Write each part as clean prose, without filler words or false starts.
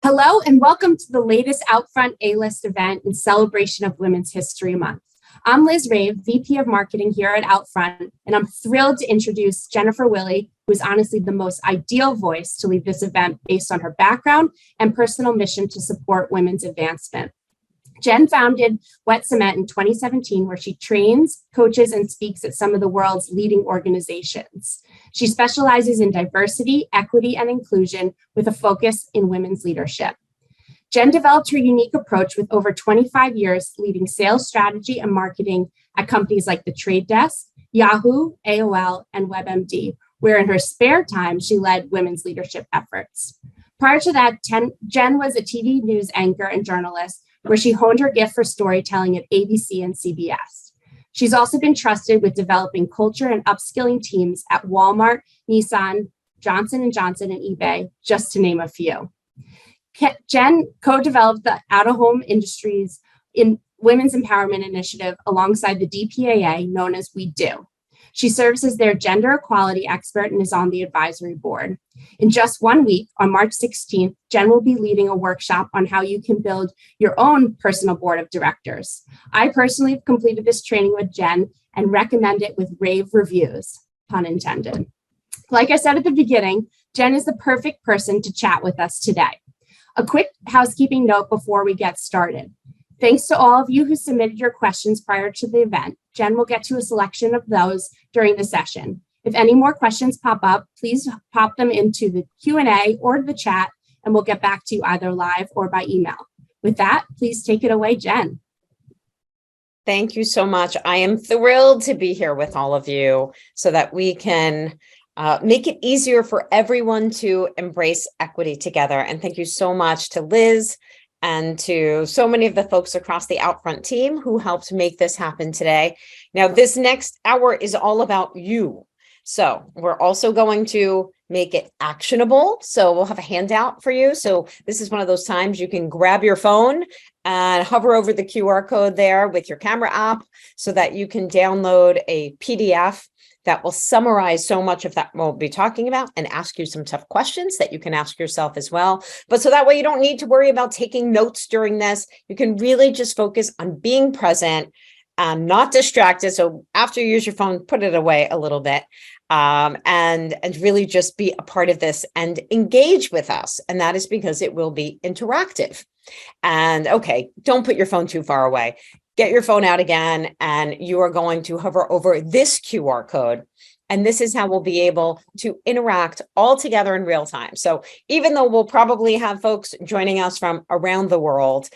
Hello and welcome to the latest OUTFRONT A-List event in celebration of Women's History Month. I'm Liz Rave, VP of Marketing here at OUTFRONT, and I'm thrilled to introduce Jenn Willey, who is honestly the most ideal voice to lead this event based on her background and personal mission to support women's advancement. Jenn founded Wet Cement in 2017, where she trains, coaches, and speaks at some of the world's leading organizations. She specializes in diversity, equity, and inclusion with a focus in women's leadership. Jenn developed her unique approach with over 25 years leading sales strategy and marketing at companies like The Trade Desk, Yahoo, AOL, and WebMD, where in her spare time, she led women's leadership efforts. Prior to that, Jenn was a TV news anchor and journalist where she honed her gift for storytelling at ABC and CBS. She's also been trusted with developing culture and upskilling teams at Walmart, Nissan, Johnson & Johnson, and eBay, just to name a few. Jenn co-developed the out-of-home industries in Women's Empowerment Initiative alongside the DPAA, known as We Do. She serves as their gender equality expert and is on the advisory board. In just 1 week, on March 16th, Jenn will be leading a workshop on how you can build your own personal board of directors. I personally have completed this training with Jenn and recommend it with rave reviews, pun intended. Like I said at the beginning, Jenn is the perfect person to chat with us today. A quick housekeeping note before we get started. Thanks to all of you who submitted your questions prior to the event. Jenn will get to a selection of those during the session. If any more questions pop up, please pop them into the Q&A or the chat, and we'll get back to you either live or by email. With that, please take it away, Jenn. Thank you so much. I am thrilled to be here with all of you so that we can make it easier for everyone to embrace equity together. And thank you so much to Liz and to so many of the folks across the OUTFRONT team who helped make this happen today. Now, this next hour is all about you. So we're also going to make it actionable. So we'll have a handout for you. So this is one of those times you can grab your phone and hover over the QR code there with your camera app so that you can download a PDF that will summarize so much of that we'll be talking about and ask you some tough questions that you can ask yourself as well. But so that way you don't need to worry about taking notes during this. You can really just focus on being present and not distracted. So after you use your phone, put it away a little bit and really just be a part of this and engage with us. And that is because it will be interactive. And okay, don't put your phone too far away. Get your phone out again, and you are going to hover over this QR code. And this is how we'll be able to interact all together in real time. So even though we'll probably have folks joining us from around the world,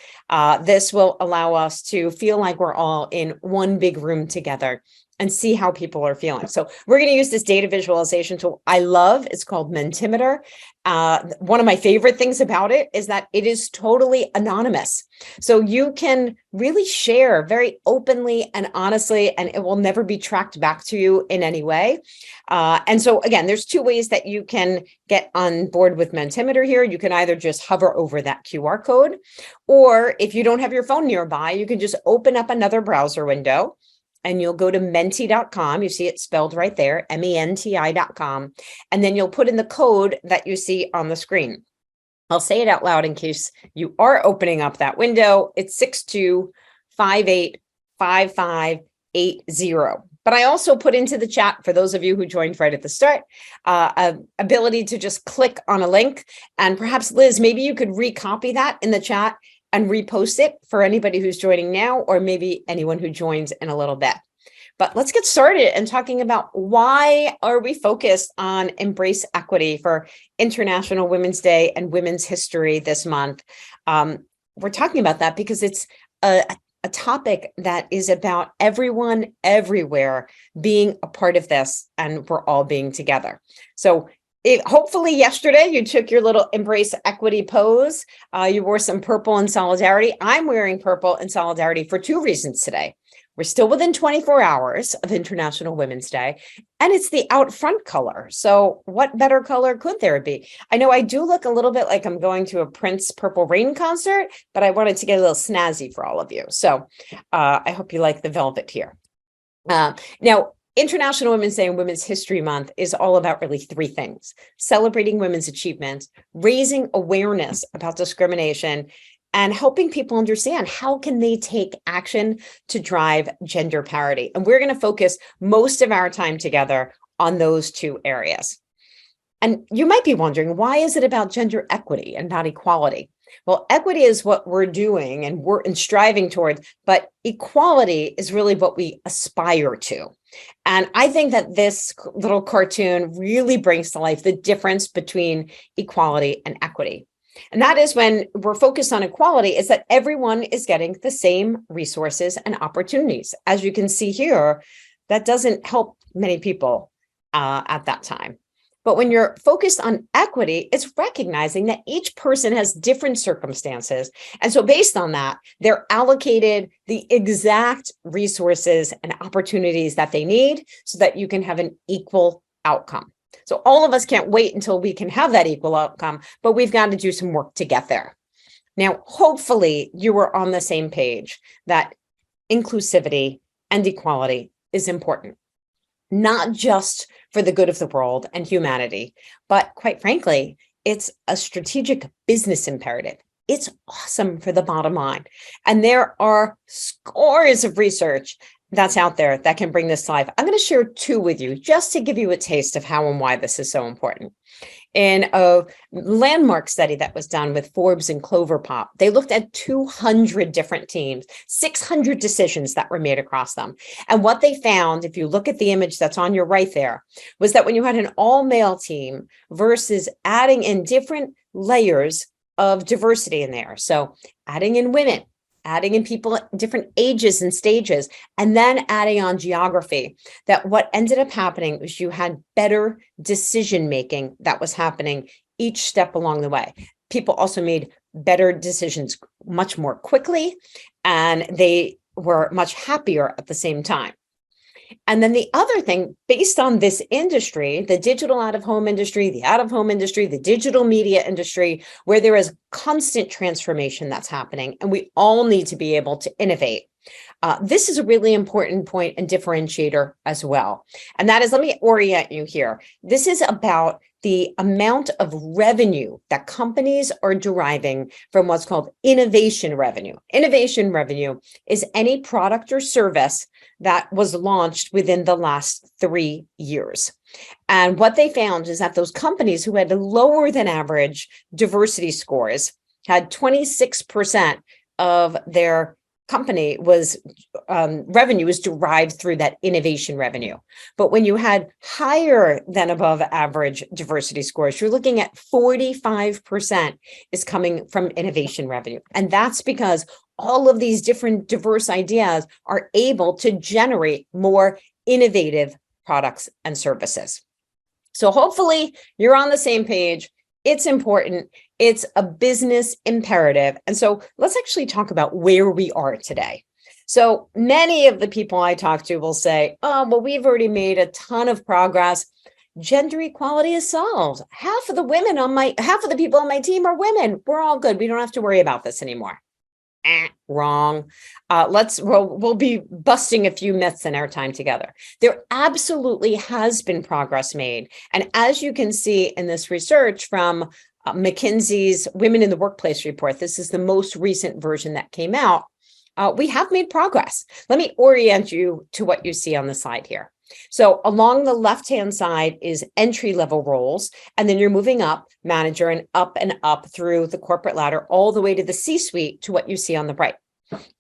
this will allow us to feel like we're all in one big room together and see how people are feeling. So we're going to use this data visualization tool I love. It's called Mentimeter. One of my favorite things about it is that it is totally anonymous. So you can really share very openly and honestly, and it will never be tracked back to you in any way. And so again, there's two ways that you can get on board with Mentimeter here. You can either just hover over that QR code, or if you don't have your phone nearby, you can just open up another browser window. And you'll go to menti.com. You see it spelled right there, menti.com. And then you'll put in the code that you see on the screen. I'll say it out loud in case you are opening up that window. It's 62585580. But I also put into the chat, for those of you who joined right at the start, ability to just click on a link. And perhaps, Liz, maybe you could recopy that in the chat and repost it for anybody who's joining now, or maybe anyone who joins in a little bit. But let's get started and talking about why are we focused on Embrace Equity for International Women's Day and Women's History this month. We're talking about that because it's a topic that is about everyone everywhere being a part of this, and we're all being together. So hopefully yesterday you took your little Embrace Equity pose. You wore some purple in solidarity. I'm wearing purple in solidarity for two reasons today. We're still within 24 hours of International Women's Day, and it's the OUTFRONT color. So what better color could there be? I know I do look a little bit like I'm going to a Prince Purple Rain concert, but I wanted to get a little snazzy for all of you. So I hope you like the velvet here. Now, International Women's Day and Women's History Month is all about really three things: celebrating women's achievements, raising awareness about discrimination, and helping people understand how can they take action to drive gender parity. And we're going to focus most of our time together on those two areas. And you might be wondering, why is it about gender equity and not equality? Well, equity is what we're doing and we're striving towards, but equality is really what we aspire to. And I think that this little cartoon really brings to life the difference between equality and equity. And that is, when we're focused on equality, is that everyone is getting the same resources and opportunities. As you can see here, that doesn't help many people at that time. But when you're focused on equity, it's recognizing that each person has different circumstances. And so based on that, they're allocated the exact resources and opportunities that they need so that you can have an equal outcome. So all of us can't wait until we can have that equal outcome, but we've got to do some work to get there. Now, hopefully you are on the same page that inclusivity and equality is important, not just for the good of the world and humanity, but quite frankly, it's a strategic business imperative. It's awesome for the bottom line. And there are scores of research that's out there that can bring this to life. I'm going to share two with you just to give you a taste of how and why this is so important. In a landmark study that was done with Forbes and Clover Pop, they looked at 200 different teams, 600 decisions that were made across them. And what they found, if you look at the image that's on your right there, was that when you had an all-male team versus adding in different layers of diversity in there, so adding in women, adding in people at different ages and stages, and then adding on geography, that what ended up happening was you had better decision-making that was happening each step along the way. People also made better decisions much more quickly, and they were much happier at the same time. And then the other thing, based on this industry, the digital out-of-home industry, the out-of-home industry, the digital media industry, where there is constant transformation that's happening, and we all need to be able to innovate. This is a really important point and differentiator as well. And that is, let me orient you here. This is about the amount of revenue that companies are deriving from what's called innovation revenue. Innovation revenue is any product or service that was launched within the last 3 years. And what they found is that those companies who had lower than average diversity scores had 26% of their company was revenue was derived through that innovation revenue. But when you had higher than above average diversity scores, you're looking at 45% is coming from innovation revenue. And that's because all of these different diverse ideas are able to generate more innovative products and services. So hopefully you're on the same page. It's important. It's a business imperative. And so let's actually talk about where we are today. So many of the people I talk to will say, oh, well, we've already made a ton of progress. Gender equality is solved. Half of the people on my team are women. We're all good. We don't have to worry about this anymore. Wrong. We'll be busting a few myths in our time together. There absolutely has been progress made. And as you can see in this research from McKinsey's Women in the Workplace report, this is the most recent version that came out. We have made progress. Let me orient you to what you see on the slide here. So along the left-hand side is entry-level roles, and then you're moving up, manager, and up through the corporate ladder, all the way to the C-suite to what you see on the right.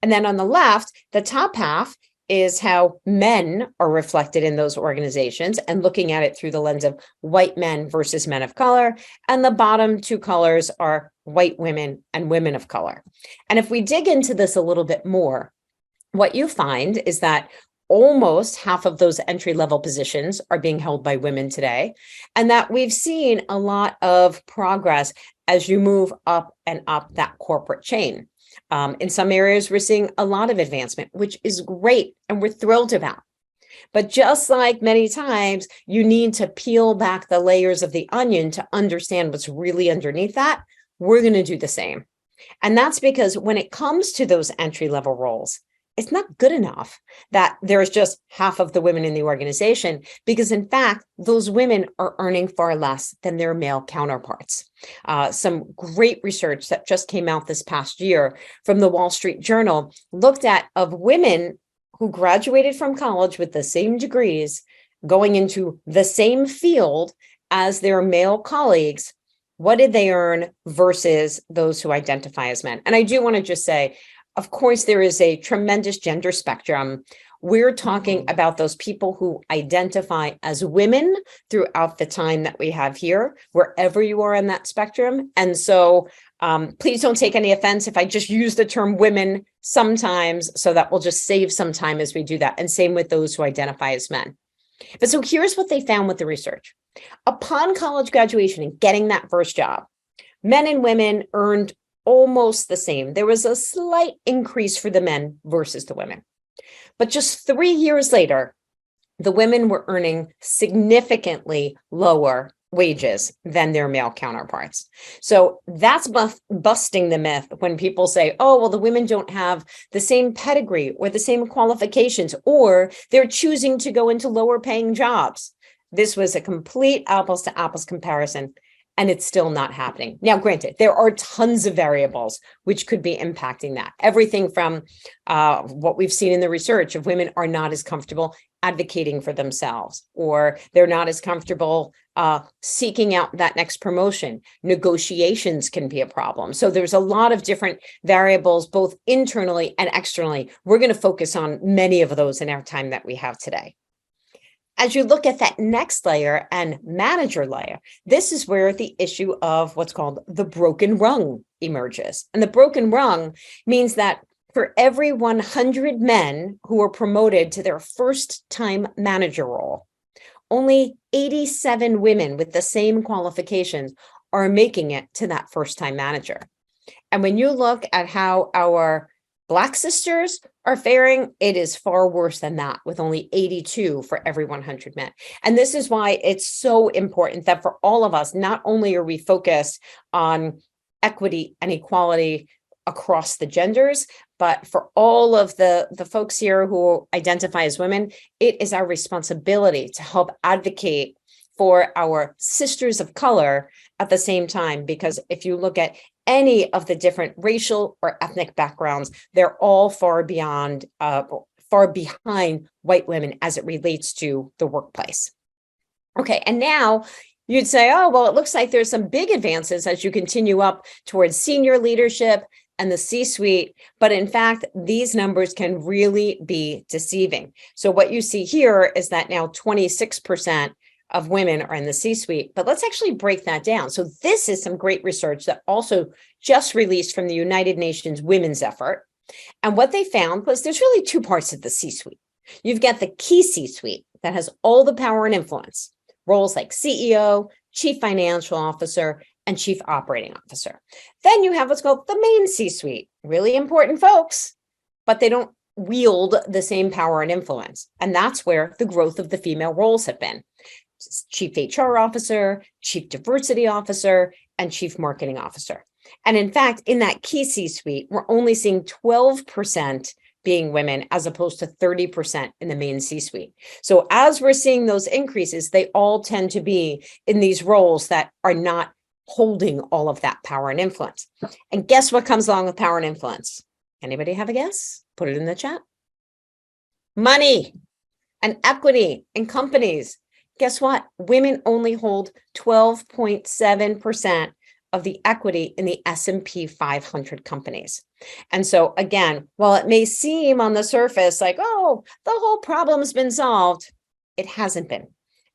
And then on the left, the top half is how men are reflected in those organizations, and looking at it through the lens of white men versus men of color. And the bottom two colors are white women and women of color. And if we dig into this a little bit more, what you find is that almost half of those entry-level positions are being held by women today, and that we've seen a lot of progress as you move up and up that corporate chain. In some areas, we're seeing a lot of advancement, which is great, and we're thrilled about. But just like many times, you need to peel back the layers of the onion to understand what's really underneath that. We're going to do the same. And that's because when it comes to those entry-level roles, it's not good enough that there's just half of the women in the organization, because in fact, those women are earning far less than their male counterparts. Some great research that just came out this past year from the Wall Street Journal looked at of women who graduated from college with the same degrees going into the same field as their male colleagues. What did they earn versus those who identify as men? And I do want to just say, of course, there is a tremendous gender spectrum. We're talking about those people who identify as women throughout the time that we have here, wherever you are in that spectrum. And so please don't take any offense if I just use the term women sometimes, so that we'll just save some time as we do that. And same with those who identify as men. But so here's what they found with the research. Upon college graduation and getting that first job, men and women earned almost the same. There was a slight increase for the men versus the women. But just 3 years later, the women were earning significantly lower wages than their male counterparts. So that's busting the myth when people say, oh, well, the women don't have the same pedigree or the same qualifications, or they're choosing to go into lower paying jobs. This was a complete apples to apples comparison, and it's still not happening. Now, granted, there are tons of variables which could be impacting that. Everything from what we've seen in the research of women are not as comfortable advocating for themselves, or they're not as comfortable seeking out that next promotion. Negotiations can be a problem. So there's a lot of different variables, both internally and externally. We're going to focus on many of those in our time that we have today. As you look at that next layer and manager layer, this is where the issue of what's called the broken rung emerges. And the broken rung means that for every 100 men who are promoted to their first time manager role, only 87 women with the same qualifications are making it to that first time manager. And when you look at how our Black sisters are faring, it is far worse than that, with only 82 for every 100 men. And this is why it's so important that for all of us, not only are we focused on equity and equality across the genders, but for all of the folks here who identify as women, it is our responsibility to help advocate for our sisters of color at the same time. Because if you look at any of the different racial or ethnic backgrounds, they're all far behind white women as it relates to the workplace. Okay, and now you'd say, oh, well, it looks like there's some big advances as you continue up towards senior leadership and the C-suite, but in fact, these numbers can really be deceiving. So what you see here is that now 26% of women are in the C-suite, but let's actually break that down. So this is some great research that also just released from the United Nations Women's Effort. And what they found was there's really two parts of the C-suite. You've got the key C-suite that has all the power and influence, roles like CEO, chief financial officer, and chief operating officer. Then you have what's called the main C-suite, really important folks, but they don't wield the same power and influence. And that's where the growth of the female roles have been. Chief HR officer, chief diversity officer, and chief marketing officer. And in fact, in that key C-suite, we're only seeing 12% being women as opposed to 30% in the main C-suite. So as we're seeing those increases, they all tend to be in these roles that are not holding all of that power and influence. And guess what comes along with power and influence? Anybody have a guess? Put it in the chat. Money and equity in companies. Guess what? Women only hold 12.7% of the equity in the S&P 500 companies. And so again, while it may seem on the surface like, oh, the whole problem's been solved, it hasn't been.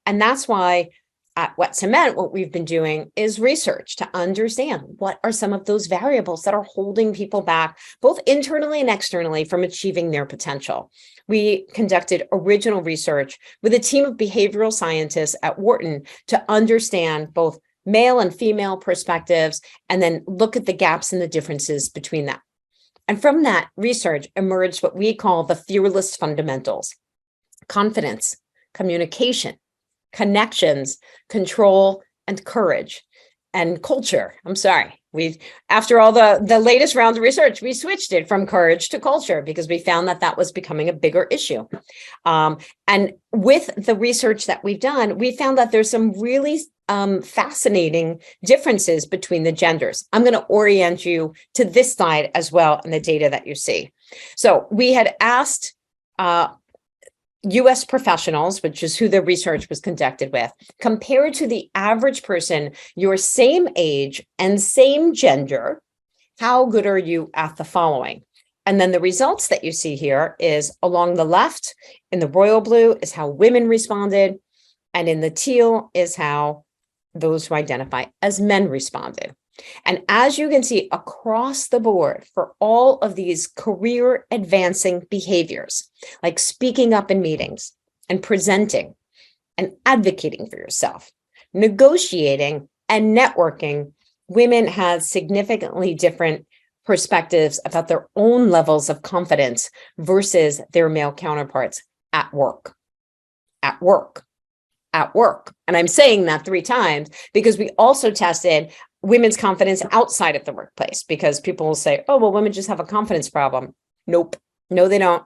And that's why at Wet Cement, what we've been doing is research to understand what are some of those variables that are holding people back, both internally and externally, from achieving their potential. We conducted original research with a team of behavioral scientists at Wharton to understand both male and female perspectives, and then look at the gaps and the differences between them. And from that research emerged what we call the fearless fundamentals: confidence, communication, connections, control, and courage, and culture. After all the latest round of research, we switched it from courage to culture because we found that was becoming a bigger issue. And with the research that we've done, we found that there's some really fascinating differences between the genders. I'm going to orient you to this slide as well and the data that you see. So we had asked US professionals, which is who the research was conducted with, compared to the average person, your same age and same gender, how good are you at the following? And then the results that you see here is along the left in the royal blue is how women responded, and in the teal is how those who identify as men responded. And as you can see across the board for all of these career advancing behaviors, like speaking up in meetings and presenting and advocating for yourself, negotiating and networking, women had significantly different perspectives about their own levels of confidence versus their male counterparts at work, at work, at work. And I'm saying that 3 times because we also tested women's confidence outside of the workplace, because people will say, oh, well, women just have a confidence problem. Nope. No, they don't.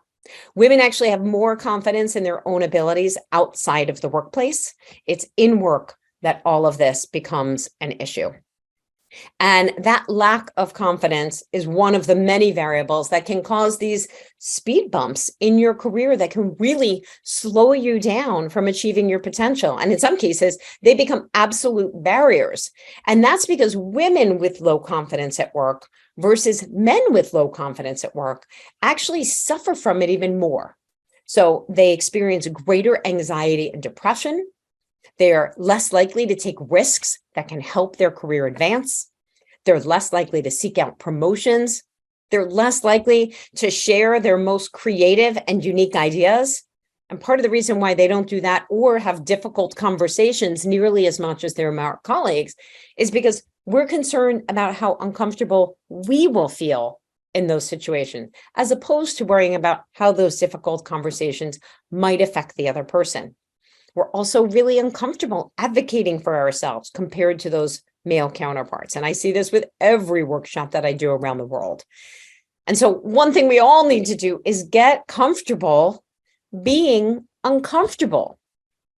Women actually have more confidence in their own abilities outside of the workplace. It's in work that all of this becomes an issue. And that lack of confidence is one of the many variables that can cause these speed bumps in your career that can really slow you down from achieving your potential. And in some cases, they become absolute barriers. And that's because women with low confidence at work versus men with low confidence at work actually suffer from it even more. So they experience greater anxiety and depression. They're less likely to take risks that can help their career advance. They're less likely to seek out promotions. They're less likely to share their most creative and unique ideas. And part of the reason why they don't do that or have difficult conversations nearly as much as their male colleagues is because we're concerned about how uncomfortable we will feel in those situations, as opposed to worrying about how those difficult conversations might affect the other person. We're also really uncomfortable advocating for ourselves compared to those male counterparts. And I see this with every workshop that I do around the world. And so one thing we all need to do is get comfortable being uncomfortable.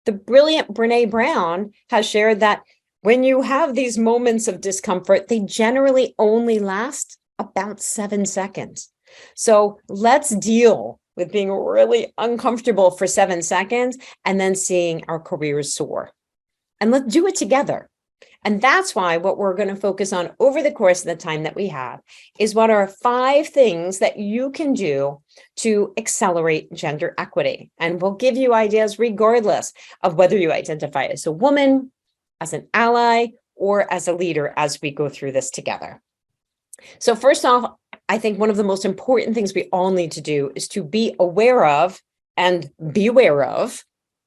The brilliant Brene Brown has shared that when you have these moments of discomfort, they generally only last about 7 seconds. So let's deal with being really uncomfortable for 7 seconds and then seeing our careers soar. And let's do it together. And that's why what we're going to focus on over the course of the time that we have is what are 5 things that you can do to accelerate gender equity. And we'll give you ideas regardless of whether you identify as a woman, as an ally, or as a leader as we go through this together. So first off, I think one of the most important things we all need to do is to be aware of and beware of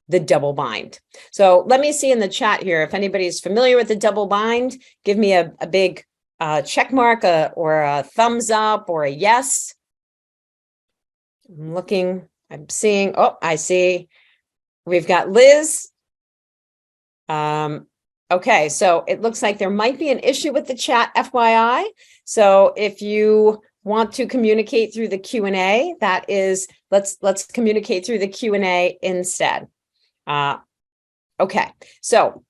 the double bind. So let me see in the chat here, if anybody's familiar with the double bind, give me a big check mark or a thumbs up or a yes. I'm looking, I'm seeing, oh, I see. We've got Liz. Okay, so it looks like there might be an issue with the chat, FYI. So if you want to communicate through the Q&A, that is, let's communicate through the Q&A instead. Okay, so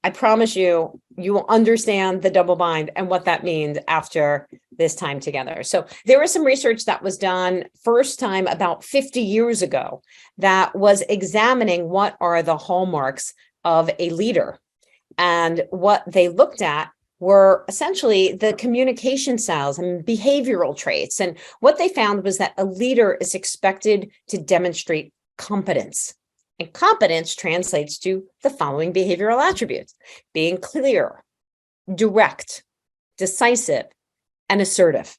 I promise you, you will understand the double bind and what that means after this time together. So there was some research that was done first time about 50 years ago that was examining what are the hallmarks of a leader. And what they looked at were essentially the communication styles and behavioral traits. And what they found was that a leader is expected to demonstrate competence. And competence translates to the following behavioral attributes: being clear, direct, decisive, and assertive,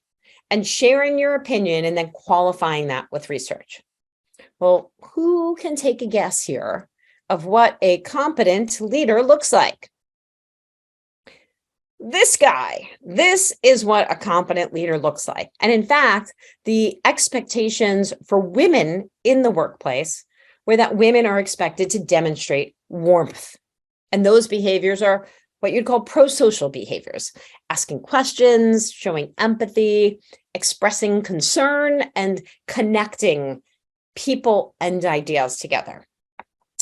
and sharing your opinion and then qualifying that with research. Well, who can take a guess here of what a competent leader looks like? This guy. This is what a competent leader looks like. And in fact, the expectations for women in the workplace were that women are expected to demonstrate warmth. And those behaviors are what you'd call pro-social behaviors, asking questions, showing empathy, expressing concern, and connecting people and ideas together.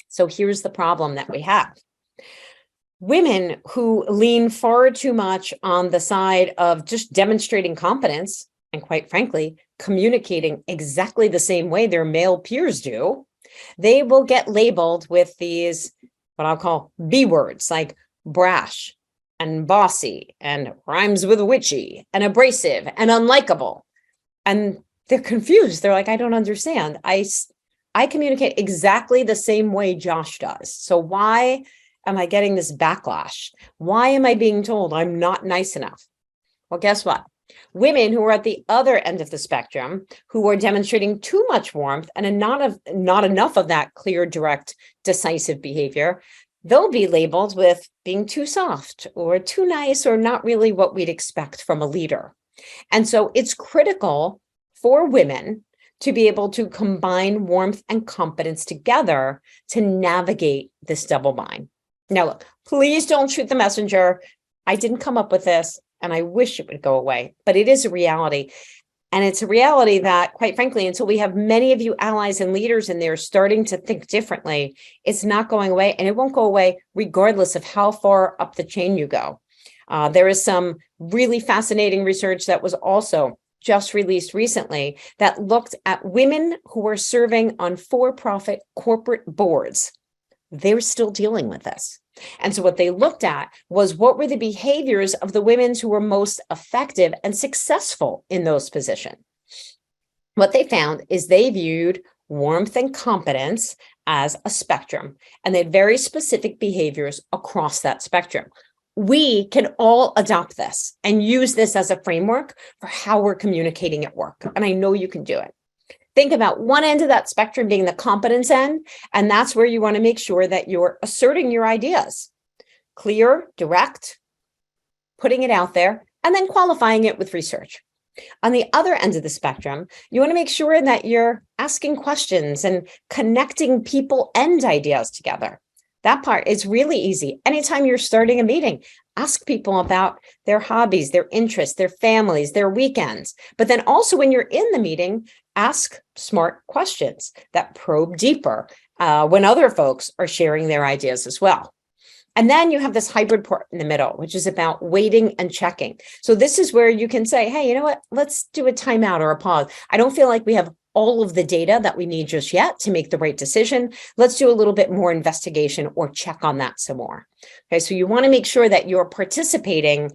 So here's the problem that we have. Women who lean far too much on the side of just demonstrating competence and, quite frankly, communicating exactly the same way their male peers do, they will get labeled with these, what I'll call B words, like brash and bossy and rhymes with witchy and abrasive and unlikable. And they're confused. They're like, I don't understand. I communicate exactly the same way Josh does. So why am I getting this backlash? Why am I being told I'm not nice enough? Well, guess what? Women who are at the other end of the spectrum, who are demonstrating too much warmth and not enough of that clear, direct, decisive behavior, they'll be labeled with being too soft or too nice or not really what we'd expect from a leader. And so it's critical for women to be able to combine warmth and competence together to navigate this double bind. Now, look, please don't shoot the messenger. I didn't come up with this, and I wish it would go away, but it is a reality. And it's a reality that, quite frankly, until we have many of you allies and leaders in there starting to think differently, it's not going away, and it won't go away regardless of how far up the chain you go. There is some really fascinating research that was also just released recently that looked at women who were serving on for-profit corporate boards. They were still dealing with this. And so what they looked at was what were the behaviors of the women who were most effective and successful in those positions. What they found is they viewed warmth and competence as a spectrum, and they had very specific behaviors across that spectrum. We can all adopt this and use this as a framework for how we're communicating at work. And I know you can do it. Think about one end of that spectrum being the competence end, and that's where you want to make sure that you're asserting your ideas. Clear, direct, putting it out there, and then qualifying it with research. On the other end of the spectrum, you want to make sure that you're asking questions and connecting people and ideas together. That part is really easy. Anytime you're starting a meeting, ask people about their hobbies, their interests, their families, their weekends. But then also when you're in the meeting, ask smart questions that probe deeper when other folks are sharing their ideas as well. And then you have this hybrid part in the middle, which is about waiting and checking. So this is where you can say, hey, you know what? Let's do a timeout or a pause. I don't feel like we have all of the data that we need just yet to make the right decision. Let's do a little bit more investigation or check on that some more. Okay, so you want to make sure that you're participating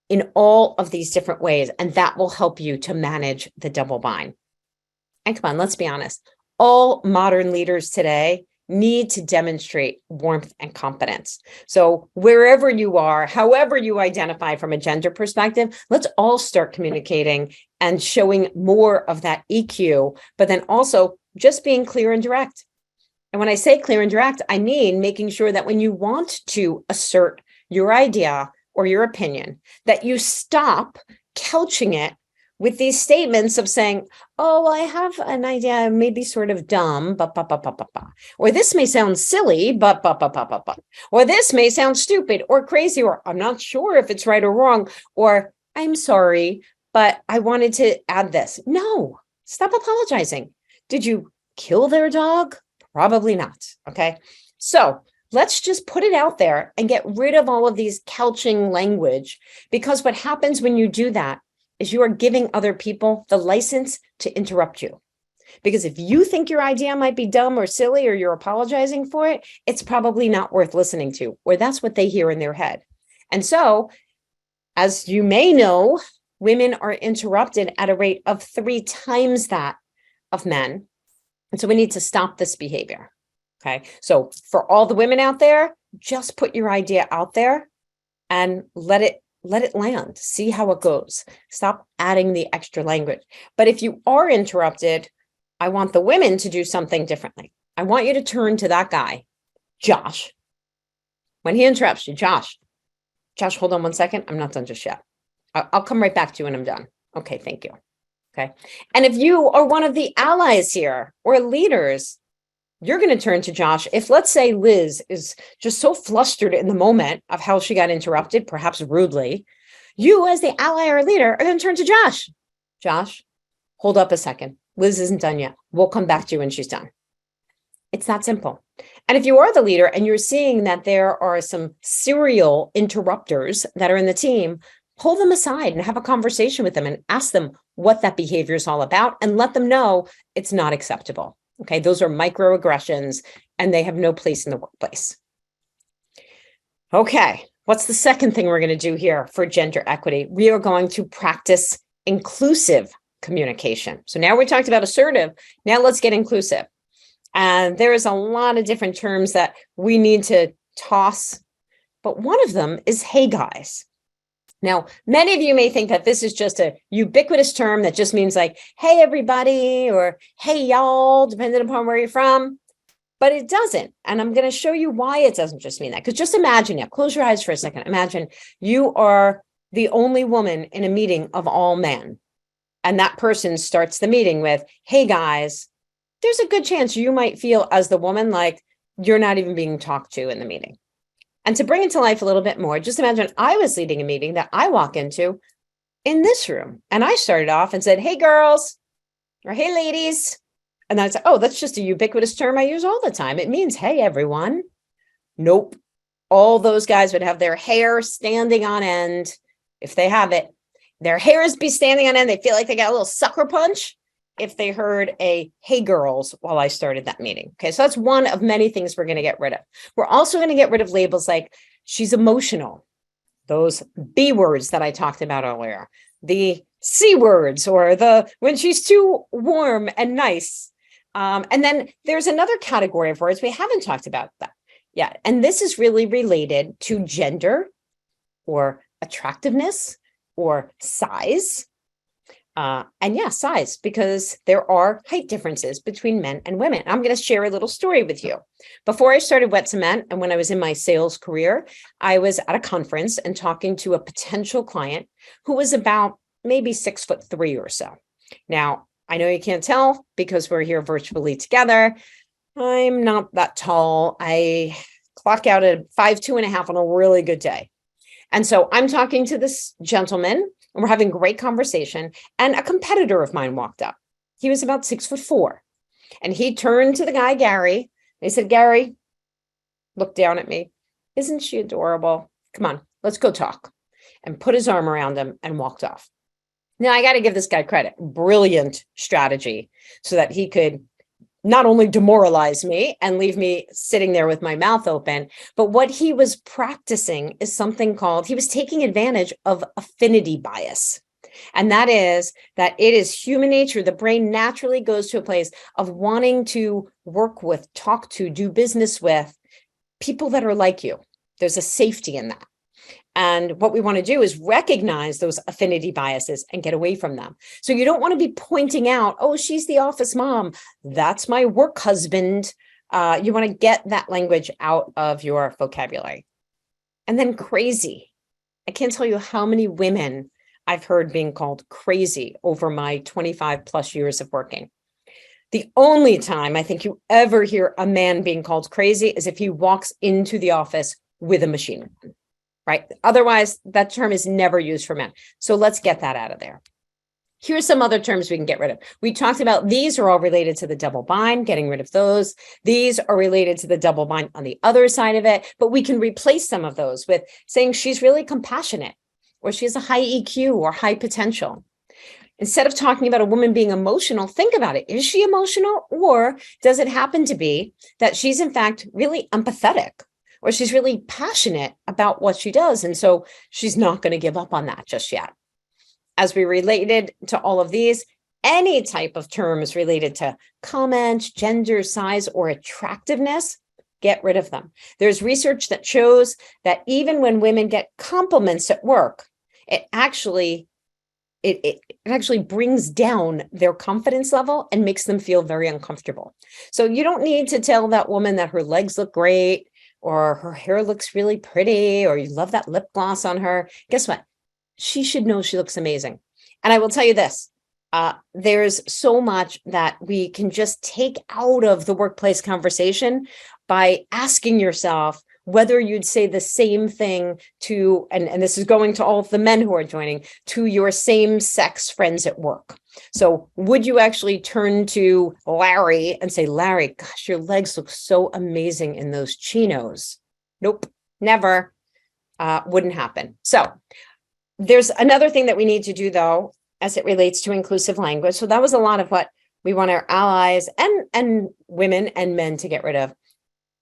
in all of these different ways, and that will help you to manage the double bind. And come on, let's be honest. All modern leaders today need to demonstrate warmth and competence. So wherever you are, however you identify from a gender perspective, let's all start communicating and showing more of that EQ, but then also just being clear and direct. And when I say clear and direct, I mean making sure that when you want to assert your idea or your opinion, that you stop couching it with these statements of saying, oh, well, I have an idea, maybe sort of dumb, or this may sound silly, or this may sound stupid or crazy, or I'm not sure if it's right or wrong, or I'm sorry, but I wanted to add this. No, stop apologizing. Did you kill their dog? Probably not. Okay. So let's just put it out there and get rid of all of these couching language, because what happens when you do that is you are giving other people the license to interrupt you. Because if you think your idea might be dumb or silly, or you're apologizing for it, it's probably not worth listening to, or that's what they hear in their head. And so, as you may know, women are interrupted at a rate of 3 times that of men. And so we need to stop this behavior. Okay. So for all the women out there, just put your idea out there and let it land, see how it goes. Stop adding the extra language. But if you are interrupted, I want the women to do something differently. I want you to turn to that guy, Josh. When he interrupts you, Josh, hold on one second. I'm not done just yet. I'll come right back to you when I'm done. Okay, thank you. Okay. And if you are one of the allies here or leaders, you're going to turn to Josh. If, let's say, Liz is just so flustered in the moment of how she got interrupted, perhaps rudely, you as the ally or leader are going to turn to Josh. Josh, hold up a second. Liz isn't done yet. We'll come back to you when she's done. It's that simple. And if you are the leader and you're seeing that there are some serial interrupters that are in the team, pull them aside and have a conversation with them and ask them what that behavior is all about and let them know it's not acceptable. Okay, those are microaggressions and they have no place in the workplace. Okay, what's the second thing we're going to do here for gender equity? We are going to practice inclusive communication. So now we talked about assertive. Now let's get inclusive. And there is a lot of different terms that we need to toss, but one of them is hey guys. Now, many of you may think that this is just a ubiquitous term that just means like, hey, everybody, or hey, y'all, depending upon where you're from, but it doesn't. And I'm going to show you why it doesn't just mean that. Because just imagine it. Close your eyes for a second. Imagine you are the only woman in a meeting of all men. And that person starts the meeting with, hey, guys. There's a good chance you might feel as the woman like you're not even being talked to in the meeting. And to bring it to life a little bit more, just imagine I was leading a meeting that I walk into in this room. And I started off and said, hey, girls, or hey, ladies. And I said, oh, that's just a ubiquitous term I use all the time. It means, hey, everyone. Nope. All those guys would have their hair standing on end. If they have it, their hairs be standing on end. They feel like they got a little sucker punch if they heard a hey girls while I started that meeting. Okay, so that's one of many things we're going to get rid of. We're also going to get rid of labels like she's emotional, those B words that I talked about earlier, the C words, or the when she's too warm and nice. And then there's another category of words we haven't talked about that yet. And this is really related to gender or attractiveness or size. And yeah, size, because there are height differences between men and women. I'm going to share a little story with you. Before I started Wet Cement, and when I was in my sales career, I was at a conference and talking to a potential client who was about maybe 6'3" or so. Now, I know you can't tell because we're here virtually together. I'm not that tall. I clock out at 5'2.5" on a really good day. And so I'm talking to this gentleman, and we're having a great conversation. And a competitor of mine walked up. He was about 6'4". And he turned to the guy, Gary. And he said, Gary, looked down at me. Isn't she adorable? Come on, let's go talk. And put his arm around him and walked off. Now, I got to give this guy credit. Brilliant strategy so that he could not only demoralize me and leave me sitting there with my mouth open, but what he was practicing is something called, he was taking advantage of affinity bias. And that is that it is human nature. The brain naturally goes to a place of wanting to work with, talk to, do business with people that are like you. There's a safety in that. And what we want to do is recognize those affinity biases and get away from them. So you don't want to be pointing out, oh, she's the office mom. That's my work husband. You want to get that language out of your vocabulary. And then crazy. I can't tell you how many women I've heard being called crazy over my 25 plus years of working. The only time I think you ever hear a man being called crazy is if he walks into the office with a machine gun. Right? Otherwise, that term is never used for men. So let's get that out of there. Here's some other terms we can get rid of. We talked about these are all related to the double bind, getting rid of those. These are related to the double bind on the other side of it, but we can replace some of those with saying she's really compassionate, or she has a high EQ or high potential. Instead of talking about a woman being emotional, think about it. Is she emotional, or does it happen to be that she's in fact really empathetic? Or she's really passionate about what she does. And so she's not going to give up on that just yet. As we related to all of these, any type of terms related to comment, gender, size, or attractiveness, get rid of them. There's research that shows that even when women get compliments at work, it actually brings down their confidence level and makes them feel very uncomfortable. So you don't need to tell that woman that her legs look great, or her hair looks really pretty, or you love that lip gloss on her. Guess what? She should know she looks amazing. And I will tell you this, There's so much that we can just take out of the workplace conversation by asking yourself whether you'd say the same thing to, and this is going to all of the men who are joining, to your same sex friends at work. So would you actually turn to Larry and say, Larry, gosh, your legs look so amazing in those chinos? Nope, never. Wouldn't happen. So there's another thing that we need to do, though, as it relates to inclusive language. So that was a lot of what we want our allies and women and men to get rid of.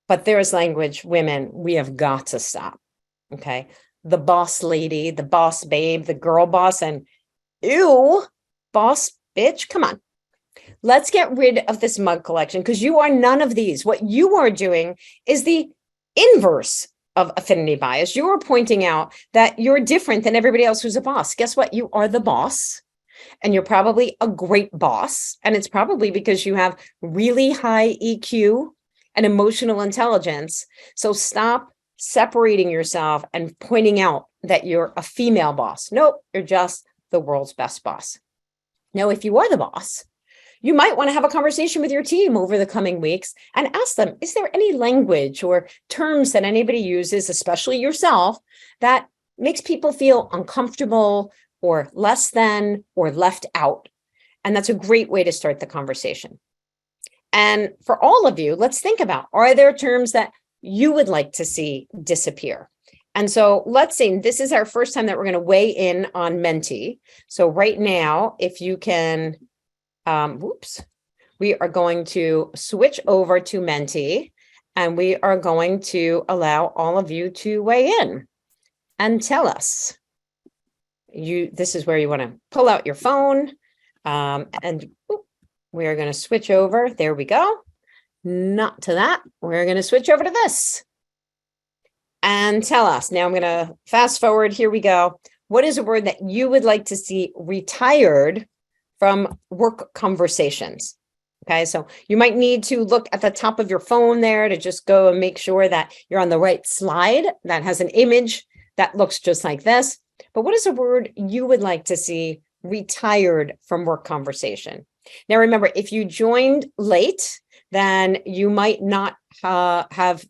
But there's language, women, we have got to stop. Okay. The boss lady, the boss babe, the girl boss, and ew, boss bitch. Come on. Let's get rid of this mug collection, because you are none of these. What you are doing is the inverse of affinity bias. You are pointing out that you're different than everybody else who's a boss. Guess what? You are the boss, and you're probably a great boss. And it's probably because you have really high EQ and emotional intelligence. So stop separating yourself and pointing out that you're a female boss. Nope, you're just the world's best boss. Now, if you are the boss, you might want to have a conversation with your team over the coming weeks and ask them, is there any language or terms that anybody uses, especially yourself, that makes people feel uncomfortable or less than or left out? And that's a great way to start the conversation. And for all of you, let's think about, are there terms that you would like to see disappear? And so let's say this is our first time that we're going to weigh in on Menti. So right now, if you can, we are going to switch over to Menti, and we are going to allow all of you to weigh in and tell us. This is where you want to pull out your phone, and we are going to switch over. There we go. Not to that. We're going to switch over to this and tell us. Now I'm going to fast forward. Here we go. What is a word that you would like to see retired from work conversations? Okay, so you might need to look at the top of your phone there to just go and make sure that you're on the right slide that has an image that looks just like this. But what is a word you would like to see retired from work conversation? Now, remember, if you joined late, then you might not have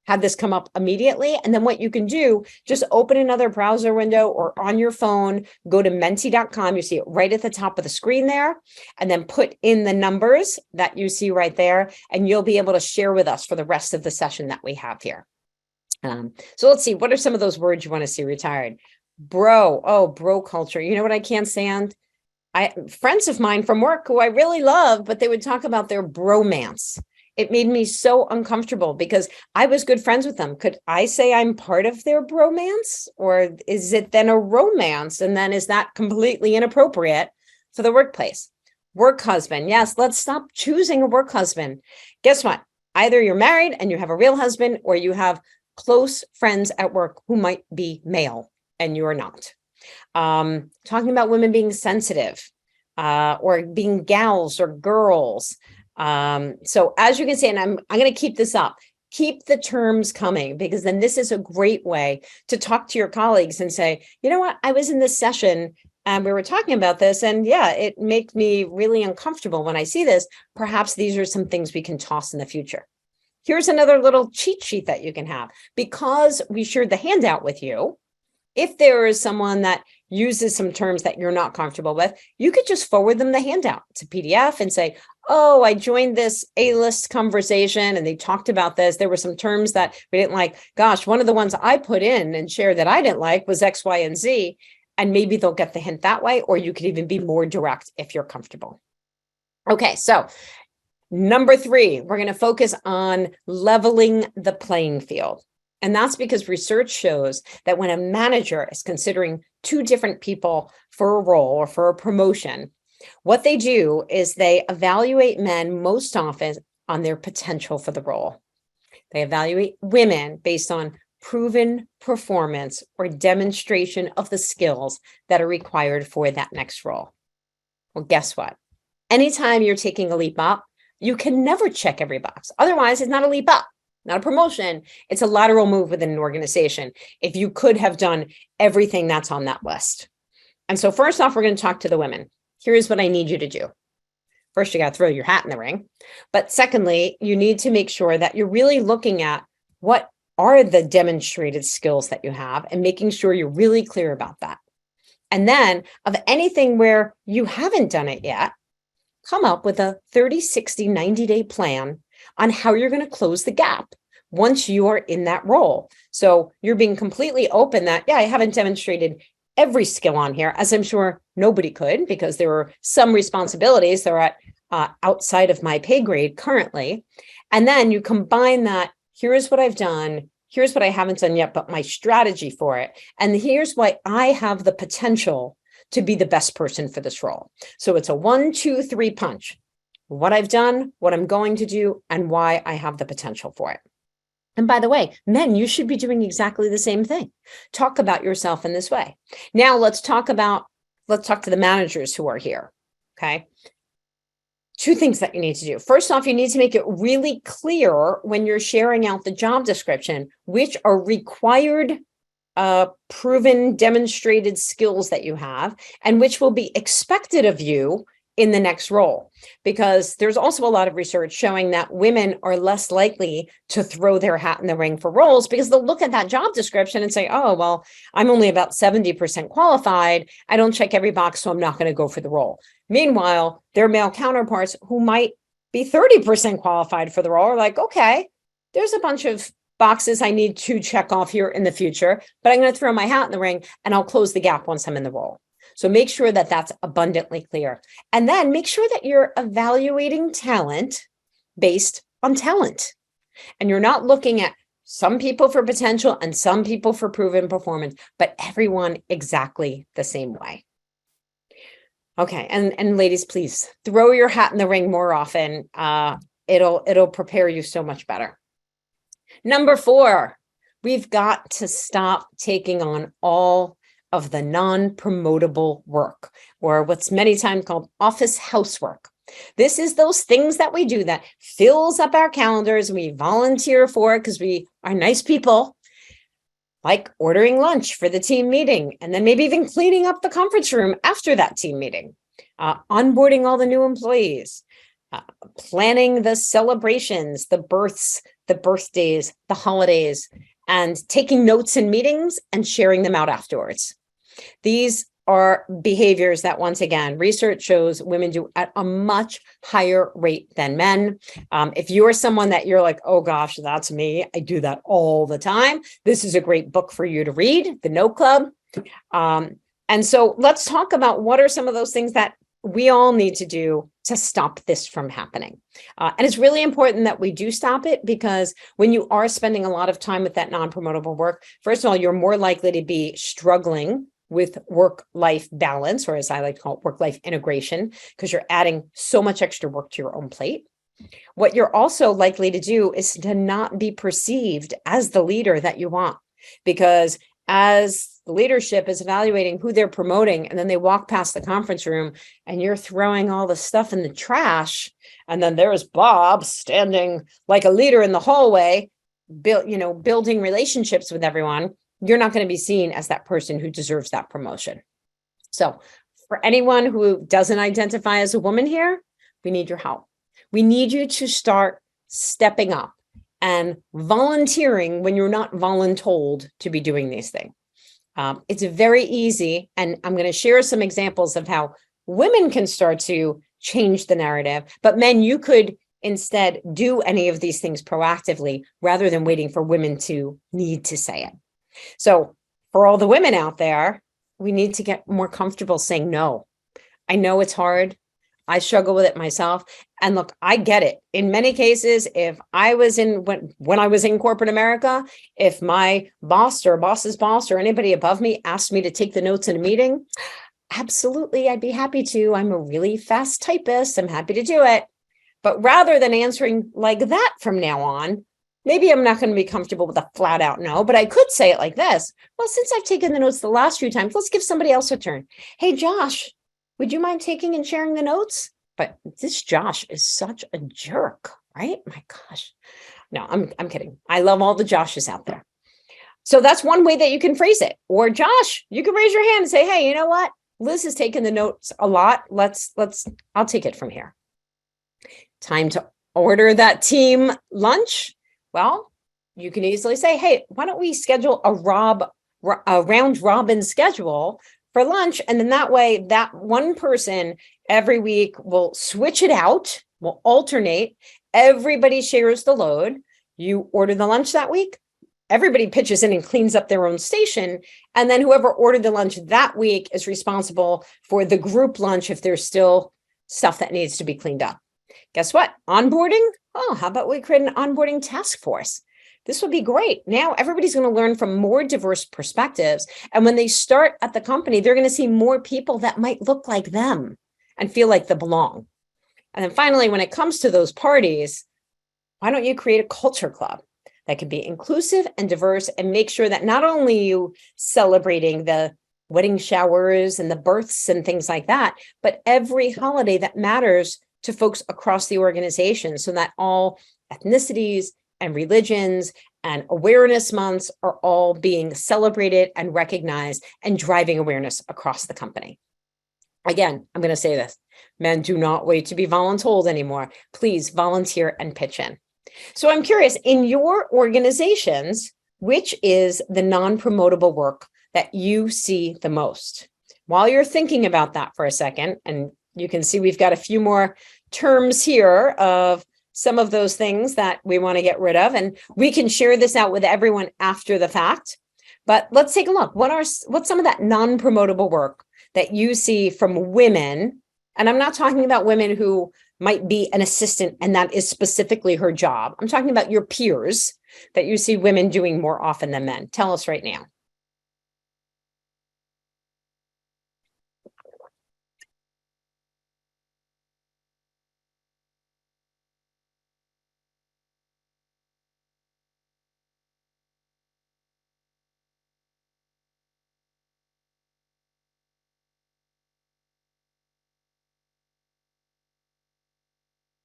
had this come up immediately. And then what you can do, just open another browser window or on your phone, go to menti.com. You see it right at the top of the screen there, and then put in the numbers that you see right there, and you'll be able to share with us for the rest of the session that we have here. So let's see, what are some of those words you want to see retired? Bro culture. You know what I can't stand? Friends of mine from work who I really love, but they would talk about their bromance. It made me so uncomfortable because I was good friends with them. Could I say I'm part of their bromance, or is it then a romance? And then is that completely inappropriate for the workplace? Work husband. Yes, let's stop choosing a work husband. Guess what? Either you're married and you have a real husband, or you have close friends at work who might be male and you're not. Talking about women being sensitive, or being gals or girls. So as you can see, and I'm going to keep this up, keep the terms coming, because then this is a great way to talk to your colleagues and say, you know what, I was in this session and we were talking about this, and yeah, it makes me really uncomfortable when I see this. Perhaps these are some things we can toss in the future. Here's another little cheat sheet that you can have. Because we shared the handout with you, if there is someone that uses some terms that you're not comfortable with, you could just forward them the handout to PDF and say, oh, I joined this A-list conversation and they talked about this. There were some terms that we didn't like. Gosh, one of the ones I put in and shared that I didn't like was X, Y, and Z. And maybe they'll get the hint that way, or you could even be more direct if you're comfortable. Okay, so number 3, we're going to focus on leveling the playing field. And that's because research shows that when a manager is considering 2 different people for a role or for a promotion, what they do is they evaluate men most often on their potential for the role. They evaluate women based on proven performance or demonstration of the skills that are required for that next role. Well, guess what? Anytime you're taking a leap up, you can never check every box. Otherwise, it's not a leap up. Not a promotion. It's a lateral move within an organization if you could have done everything that's on that list. And so first off, we're going to talk to the women. here's what I need you to do. First, you got to throw your hat in the ring. But secondly, you need to make sure that you're really looking at what are the demonstrated skills that you have and making sure you're really clear about that. And then of anything where you haven't done it yet, come up with a 30, 60, 90-day plan on how you're going to close the gap once you are in that role. So you're being completely open that, yeah, I haven't demonstrated every skill on here, as I'm sure nobody could, because there are some responsibilities that are at outside of my pay grade currently. And then you combine that, here's what I've done, here's what I haven't done yet, but my strategy for it. And here's why I have the potential to be the best person for this role. So it's a 1, 2, 3 punch. What I've done, what I'm going to do, and why I have the potential for it. And by the way, men, you should be doing exactly the same thing. Talk about yourself in this way. Now let's talk to the managers who are here. Okay. 2 things that you need to do. First off, you need to make it really clear when you're sharing out the job description, which are required, proven, demonstrated skills that you have, and which will be expected of you in the next role. Because there's also a lot of research showing that women are less likely to throw their hat in the ring for roles because they'll look at that job description and say, oh, well, I'm only about 70% qualified. I don't check every box, so I'm not going to go for the role. Meanwhile, their male counterparts who might be 30% qualified for the role are like, okay, there's a bunch of boxes I need to check off here in the future, but I'm going to throw my hat in the ring and I'll close the gap once I'm in the role. So make sure that that's abundantly clear. And then make sure that you're evaluating talent based on talent. And you're not looking at some people for potential and some people for proven performance, but everyone exactly the same way. Okay. And ladies, please throw your hat in the ring more often. It'll prepare you so much better. Number 4, we've got to stop taking on all of the non-promotable work, or what's many times called office housework. This is those things that we do that fills up our calendars. We volunteer for it because we are nice people, like ordering lunch for the team meeting, and then maybe even cleaning up the conference room after that team meeting, onboarding all the new employees, planning the celebrations, the births, the birthdays, the holidays, and taking notes in meetings and sharing them out afterwards. These are behaviors that, once again, research shows women do at a much higher rate than men. If you're someone that you're like, oh gosh, that's me, I do that all the time, this is a great book for you to read, The No Club. And so let's talk about what are some of those things that we all need to do to stop this from happening. And it's really important that we do stop it, because when you are spending a lot of time with that non-promotable work, first of all, you're more likely to be struggling with work-life balance, or as I like to call it, work-life integration, because you're adding so much extra work to your own plate. What you're also likely to do is to not be perceived as the leader that you want, because as the leadership is evaluating who they're promoting, and then they walk past the conference room and you're throwing all the stuff in the trash, and then there's Bob standing like a leader in the hallway, building relationships with everyone, you're not going to be seen as that person who deserves that promotion. So for anyone who doesn't identify as a woman here, we need your help. We need you to start stepping up and volunteering when you're not voluntold to be doing these things. It's very easy, and I'm going to share some examples of how women can start to change the narrative, but men, you could instead do any of these things proactively rather than waiting for women to need to say it. So for all the women out there, we need to get more comfortable saying no. I know it's hard. I struggle with it myself. And look, I get it. In many cases, if I was when I was in corporate America, if my boss or boss's boss or anybody above me asked me to take the notes in a meeting, absolutely, I'd be happy to. I'm a really fast typist. I'm happy to do it. But rather than answering like that from now on, maybe I'm not going to be comfortable with a flat out no, but I could say it like this. Well, since I've taken the notes the last few times, let's give somebody else a turn. Hey, Josh, would you mind taking and sharing the notes? But this Josh is such a jerk, right? My gosh. No, I'm kidding. I love all the Joshes out there. So that's one way that you can phrase it. Or Josh, you can raise your hand and say, hey, you know what? Liz has taken the notes a lot. I'll take it from here. Time to order that team lunch. Well, you can easily say, hey, why don't we schedule a round robin schedule for lunch? And then that way, that one person every week will switch it out, will alternate. Everybody shares the load. You order the lunch that week. Everybody pitches in and cleans up their own station. And then whoever ordered the lunch that week is responsible for the group lunch if there's still stuff that needs to be cleaned up. Guess what? Onboarding? Oh, how about we create an onboarding task force? This would be great. Now everybody's going to learn from more diverse perspectives. And when they start at the company, they're going to see more people that might look like them and feel like they belong. And then finally, when it comes to those parties, why don't you create a culture club that can be inclusive and diverse and make sure that not only you celebrating the wedding showers and the births and things like that, but every holiday that matters to folks across the organization so that all ethnicities and religions and awareness months are all being celebrated and recognized and driving awareness across the company. Again, I'm going to say this, men do not wait to be voluntold anymore. Please volunteer and pitch in. So I'm curious, in your organizations, which is the non-promotable work that you see the most? While you're thinking about that for a second, and you can see we've got a few more terms here of some of those things that we want to get rid of, and we can share this out with everyone after the fact. But let's take a look. What's some of that non-promotable work that you see from women? And I'm not talking about women who might be an assistant and that is specifically her job. I'm talking about your peers that you see women doing more often than men. Tell us right now.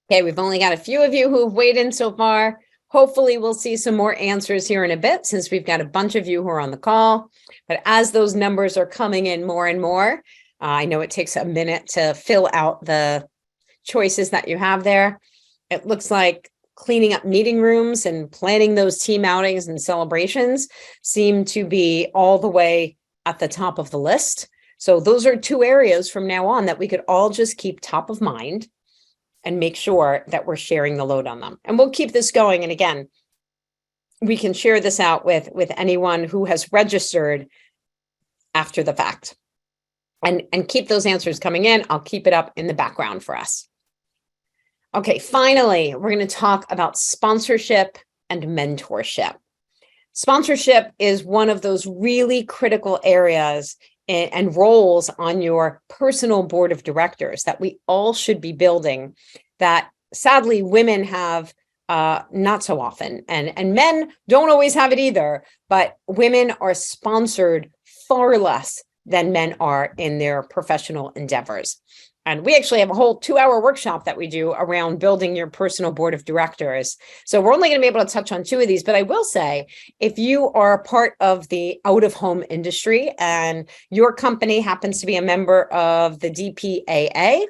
Okay, we've only got a few of you who've weighed in so far. Hopefully we'll see some more answers here in a bit since we've got a bunch of you who are on the call. But as those numbers are coming in more and more, I know it takes a minute to fill out the choices that you have there. It looks like cleaning up meeting rooms and planning those team outings and celebrations seem to be all the way at the top of the list. So those are two areas from now on that we could all just keep top of mind and make sure that we're sharing the load on them. And we'll keep this going. And again, we can share this out with anyone who has registered after the fact. And keep those answers coming in. I'll keep it up in the background for us. Okay, finally, we're going to talk about sponsorship and mentorship. Sponsorship is one of those really critical areas and roles on your personal board of directors that we all should be building that sadly women have not so often, and men don't always have it either, but women are sponsored far less than men are in their professional endeavors. And we actually have a whole 2-hour workshop that we do around building your personal board of directors. So we're only going to be able to touch on 2 of these, but I will say, if you are a part of the out-of-home industry and your company happens to be a member of the DPAA,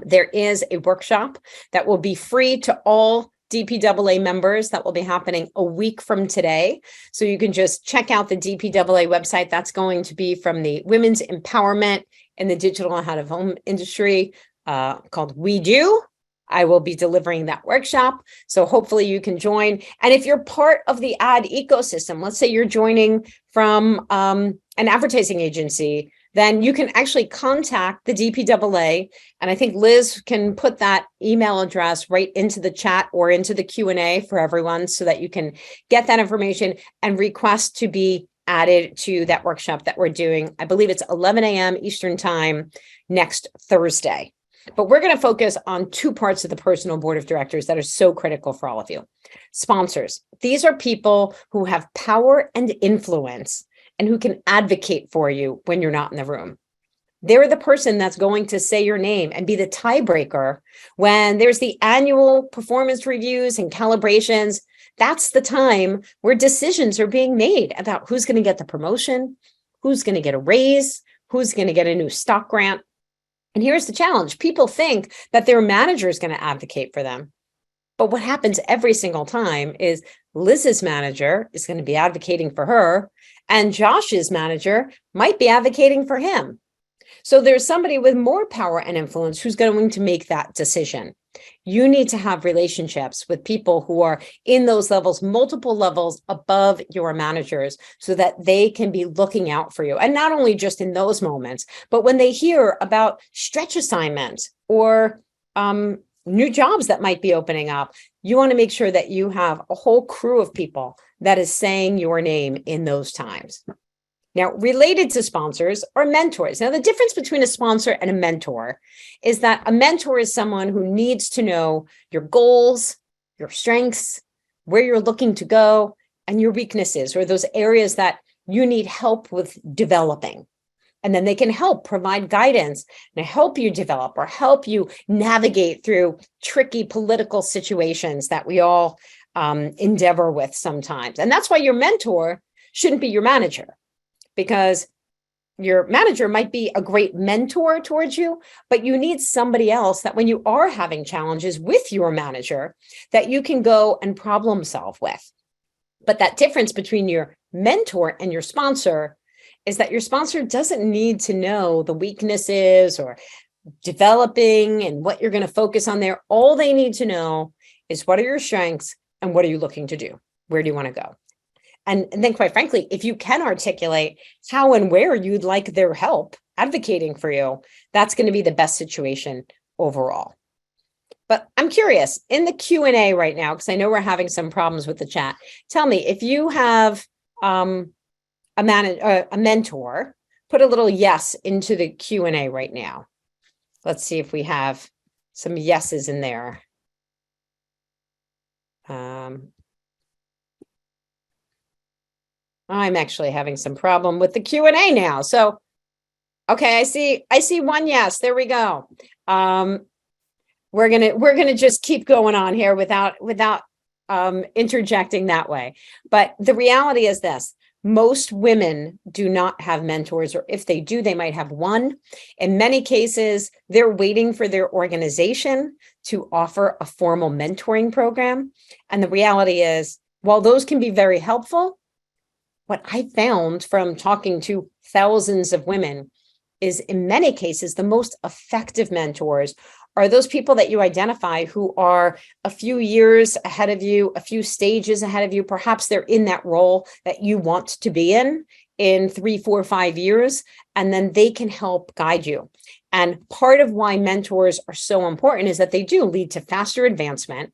there is a workshop that will be free to all DPAA members that will be happening a week from today. So you can just check out the DPAA website. That's going to be from the Women's Empowerment in the Digital Out-of-Home Industry called We Do. I will be delivering that workshop. So hopefully you can join. And if you're part of the ad ecosystem, let's say you're joining from an advertising agency, then you can actually contact the DPAA. And I think Liz can put that email address right into the chat or into the Q&A for everyone so that you can get that information and request to be added to that workshop that we're doing. I believe it's 11 a.m. Eastern time next Thursday. But we're going to focus on 2 parts of the personal board of directors that are so critical for all of you. Sponsors. These are people who have power and influence and who can advocate for you when you're not in the room. They're the person that's going to say your name and be the tiebreaker when there's the annual performance reviews and calibrations. That's the time where decisions are being made about who's going to get the promotion, who's going to get a raise, who's going to get a new stock grant. And here's the challenge. People think that their manager is going to advocate for them. But what happens every single time is Liz's manager is going to be advocating for her, and Josh's manager might be advocating for him. So there's somebody with more power and influence who's going to make that decision. You need to have relationships with people who are in those levels, multiple levels above your managers, so that they can be looking out for you. And not only just in those moments, but when they hear about stretch assignments or new jobs that might be opening up, you want to make sure that you have a whole crew of people that is saying your name in those times. Now, related to sponsors are mentors. Now, the difference between a sponsor and a mentor is that a mentor is someone who needs to know your goals, your strengths, where you're looking to go, and your weaknesses, or those areas that you need help with developing. And then they can help provide guidance and help you develop or help you navigate through tricky political situations that we all endeavor with sometimes. And that's why your mentor shouldn't be your manager, because your manager might be a great mentor towards you, but you need somebody else that when you are having challenges with your manager, that you can go and problem solve with. But that difference between your mentor and your sponsor is that your sponsor doesn't need to know the weaknesses or developing and what you're going to focus on there. All they need to know is what are your strengths and what are you looking to do? Where do you want to go? And then, quite frankly, if you can articulate how and where you'd like their help advocating for you, that's going to be the best situation overall. But I'm curious, in the Q&A right now, because I know we're having some problems with the chat, tell me, if you have a mentor, put a little yes into the Q&A right now. Let's see if we have some yeses in there. I'm actually having some problem with the Q&A now. So, okay, I see one yes. There we go. We're gonna just keep going on here without interjecting that way. But the reality is this: most women do not have mentors, or if they do, they might have one. In many cases, they're waiting for their organization to offer a formal mentoring program. And the reality is, while those can be very helpful, what I found from talking to thousands of women is, in many cases, the most effective mentors are those people that you identify who are a few years ahead of you, a few stages ahead of you. Perhaps they're in that role that you want to be in 3, 4, 5 years, and then they can help guide you. And part of why mentors are so important is that they do lead to faster advancement,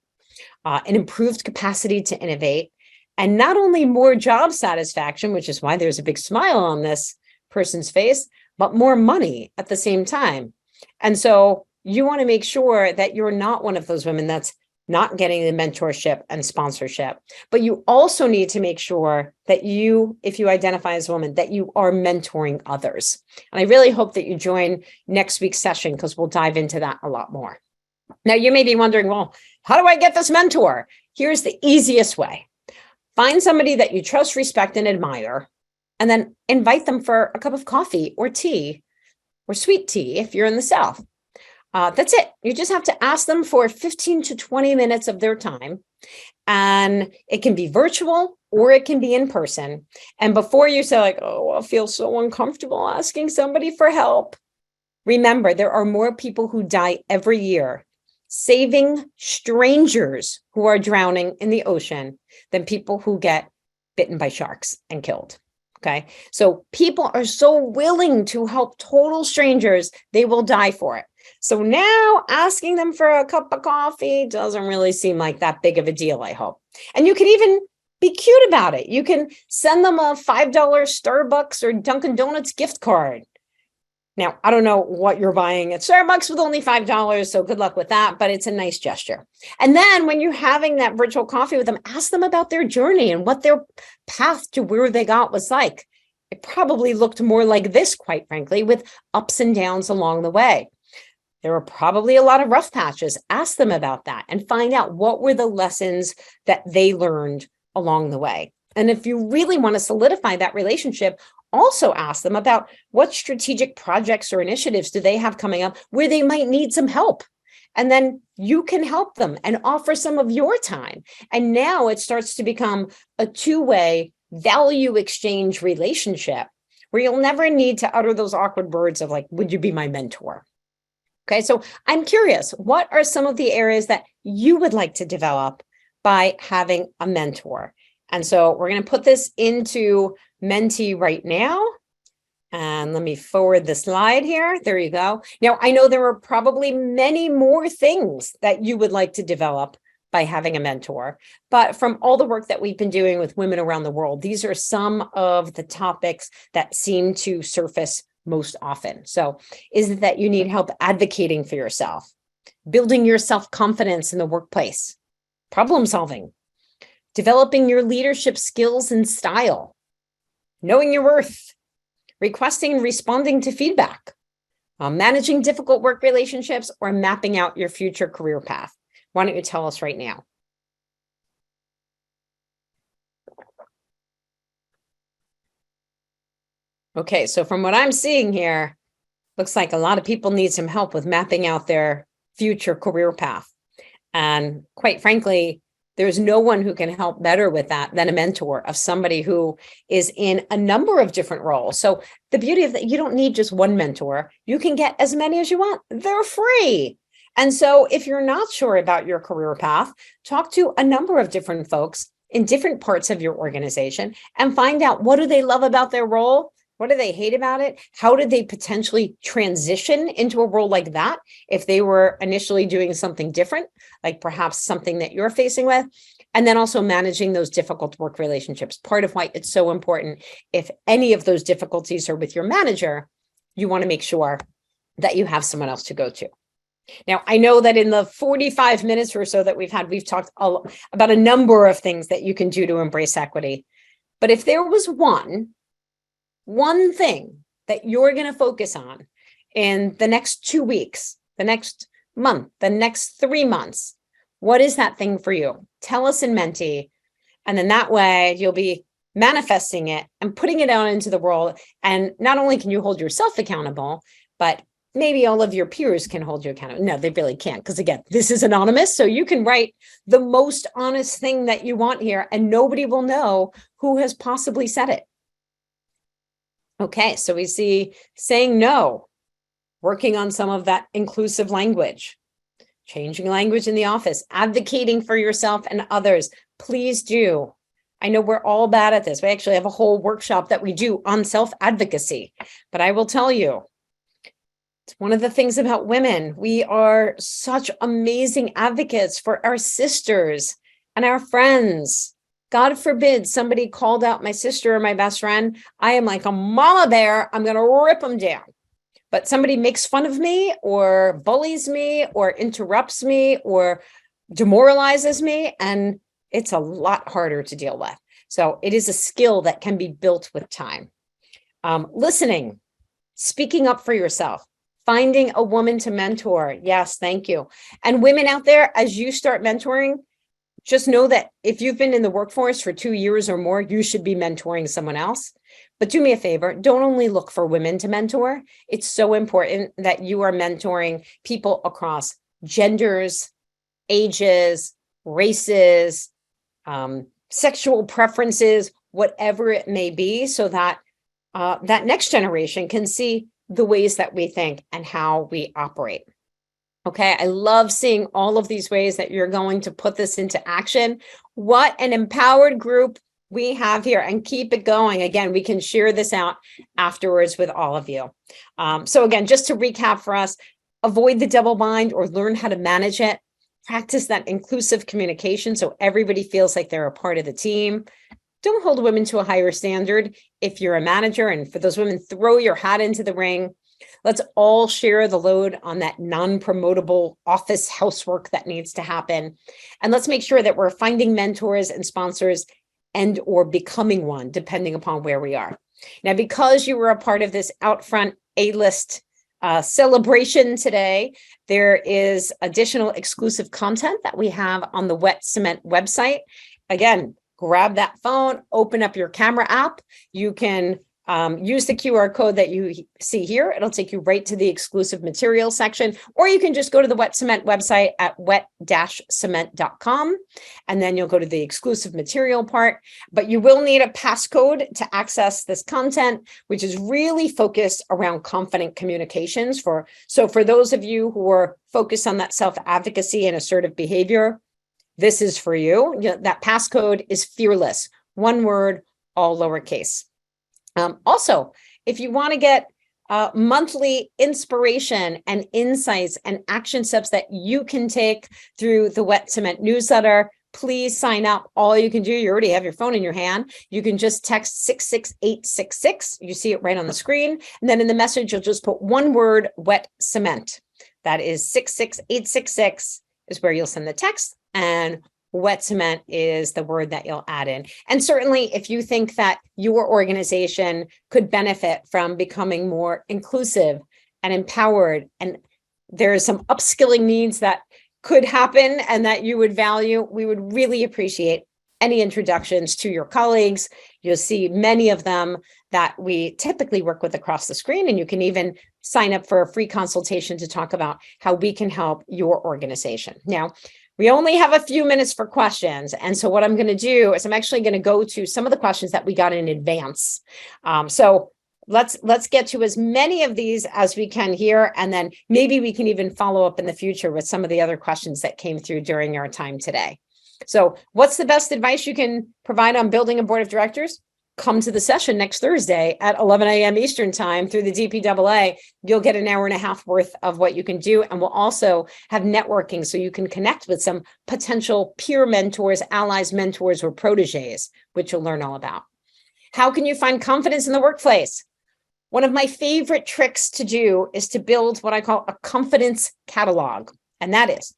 an improved capacity to innovate, and not only more job satisfaction, which is why there's a big smile on this person's face, but more money at the same time. And so you want to make sure that you're not one of those women that's not getting the mentorship and sponsorship. But you also need to make sure that you, if you identify as a woman, that you are mentoring others. And I really hope that you join next week's session, because we'll dive into that a lot more. Now, you may be wondering, well, how do I get this mentor? Here's the easiest way. Find somebody that you trust, respect, and admire, and then invite them for a cup of coffee or tea, or sweet tea if you're in the South. That's it. You just have to ask them for 15 to 20 minutes of their time. And it can be virtual or it can be in person. And before you say like, oh, I feel so uncomfortable asking somebody for help, remember, there are more people who die every year saving strangers who are drowning in the ocean than people who get bitten by sharks and killed. Okay. So people are so willing to help total strangers, they will die for it. So now asking them for a cup of coffee doesn't really seem like that big of a deal, I hope. And you can even be cute about it. You can send them a $5 Starbucks or Dunkin' Donuts gift card. Now, I don't know what you're buying at Starbucks with only $5, so good luck with that, but it's a nice gesture. And then when you're having that virtual coffee with them, ask them about their journey and what their path to where they got was like. It probably looked more like this, quite frankly, with ups and downs along the way. There were probably a lot of rough patches. Ask them about that and find out what were the lessons that they learned along the way. And if you really want to solidify that relationship, also ask them about what strategic projects or initiatives do they have coming up where they might need some help. And then you can help them and offer some of your time. And now it starts to become a two-way value exchange relationship where you'll never need to utter those awkward words of like, would you be my mentor? Okay, so I'm curious, what are some of the areas that you would like to develop by having a mentor? And so we're going to put this into Menti right now. And let me forward the slide here. There you go. Now, I know there are probably many more things that you would like to develop by having a mentor. But from all the work that we've been doing with women around the world, these are some of the topics that seem to surface most often. So is it that you need help advocating for yourself, building your self-confidence in the workplace, problem solving, developing your leadership skills and style, knowing your worth, requesting and responding to feedback, managing difficult work relationships, or mapping out your future career path? Why don't you tell us right now? Okay, so from what I'm seeing here, looks like a lot of people need some help with mapping out their future career path. And quite frankly, there's no one who can help better with that than a mentor of somebody who is in a number of different roles. So the beauty of that, you don't need just one mentor. You can get as many as you want. They're free. And so if you're not sure about your career path, talk to a number of different folks in different parts of your organization and find out, what do they love about their role? What do they hate about it? How did they potentially transition into a role like that if they were initially doing something different, like perhaps something that you're facing with? And then also managing those difficult work relationships. Part of why it's so important, if any of those difficulties are with your manager, you want to make sure that you have someone else to go to. Now, I know that in the 45 minutes or so that we've talked about a number of things that you can do to embrace equity. But if there was one thing that you're going to focus on in the next 2 weeks, the next month, the next 3 months, what is that thing for you? Tell us in Menti. And then that way you'll be manifesting it and putting it out into the world. And not only can you hold yourself accountable, but maybe all of your peers can hold you accountable. No, they really can't. Because again, this is anonymous. So you can write the most honest thing that you want here and nobody will know who has possibly said it. Okay, so we see saying no, working on some of that inclusive language, changing language in the office, advocating for yourself and others. Please do. I know we're all bad at this. We actually have a whole workshop that we do on self-advocacy. But I will tell you, it's one of the things about women. We are such amazing advocates for our sisters and our friends. God forbid somebody called out my sister or my best friend. I am like a mama bear. I'm going to rip them down. But somebody makes fun of me or bullies me or interrupts me or demoralizes me, and it's a lot harder to deal with. So it is a skill that can be built with time. Listening, speaking up for yourself, finding a woman to mentor. Yes, thank you. And women out there, as you start mentoring, just know that if you've been in the workforce for 2 years or more, you should be mentoring someone else. But do me a favor, don't only look for women to mentor. It's so important that you are mentoring people across genders, ages, races, sexual preferences, whatever it may be, so that that next generation can see the ways that we think and how we operate. Okay, I love seeing all of these ways that you're going to put this into action. What an empowered group we have here, and keep it going. Again, we can share this out afterwards with all of you. So again, just to recap for us, avoid the double bind or learn how to manage it. Practice that inclusive communication so everybody feels like they're a part of the team. Don't hold women to a higher standard if you're a manager. And for those women, throw your hat into the ring. Let's all share the load on that non-promotable office housework that needs to happen. And let's make sure that we're finding mentors and sponsors and or becoming one, depending upon where we are. Now, because you were a part of this OUTFRONT A-list celebration today, there is additional exclusive content that we have on the Wet Cement website. Again, grab that phone, open up your camera app. You can use the QR code that you see here. It'll take you right to the exclusive materials section, or you can just go to the Wet Cement website at wet-cement.com, and then you'll go to the exclusive material part. But you will need a passcode to access this content, which is really focused around confident communications. So for those of you who are focused on that self-advocacy and assertive behavior, this is for you. That passcode is fearless, one word, all lowercase. Also, if you want to get monthly inspiration and insights and action steps that you can take through the Wet Cement newsletter, please sign up. All you can do, you already have your phone in your hand. You can just text 66866. You see it right on the screen. And then in the message, you'll just put one word, Wet Cement. That is 66866 is where you'll send the text, and Wet Cement is the word that you'll add in. And certainly if you think that your organization could benefit from becoming more inclusive and empowered, and there are some upskilling needs that could happen and that you would value, we would really appreciate any introductions to your colleagues. You'll see many of them that we typically work with across the screen, and you can even sign up for a free consultation to talk about how we can help your organization. Now, we only have a few minutes for questions. And so what I'm going to do is I'm actually going to go to some of the questions that we got in advance. So let's get to as many of these as we can here. And then maybe we can even follow up in the future with some of the other questions that came through during our time today. So what's the best advice you can provide on building a board of directors? Come to the session next Thursday at 11 a.m. Eastern time through the DPAA. You'll get an hour and a half worth of what you can do. And we'll also have networking so you can connect with some potential peer mentors, allies, mentors, or proteges, which you'll learn all about. How can you find confidence in the workplace? One of my favorite tricks to do is to build what I call a confidence catalog. And that is,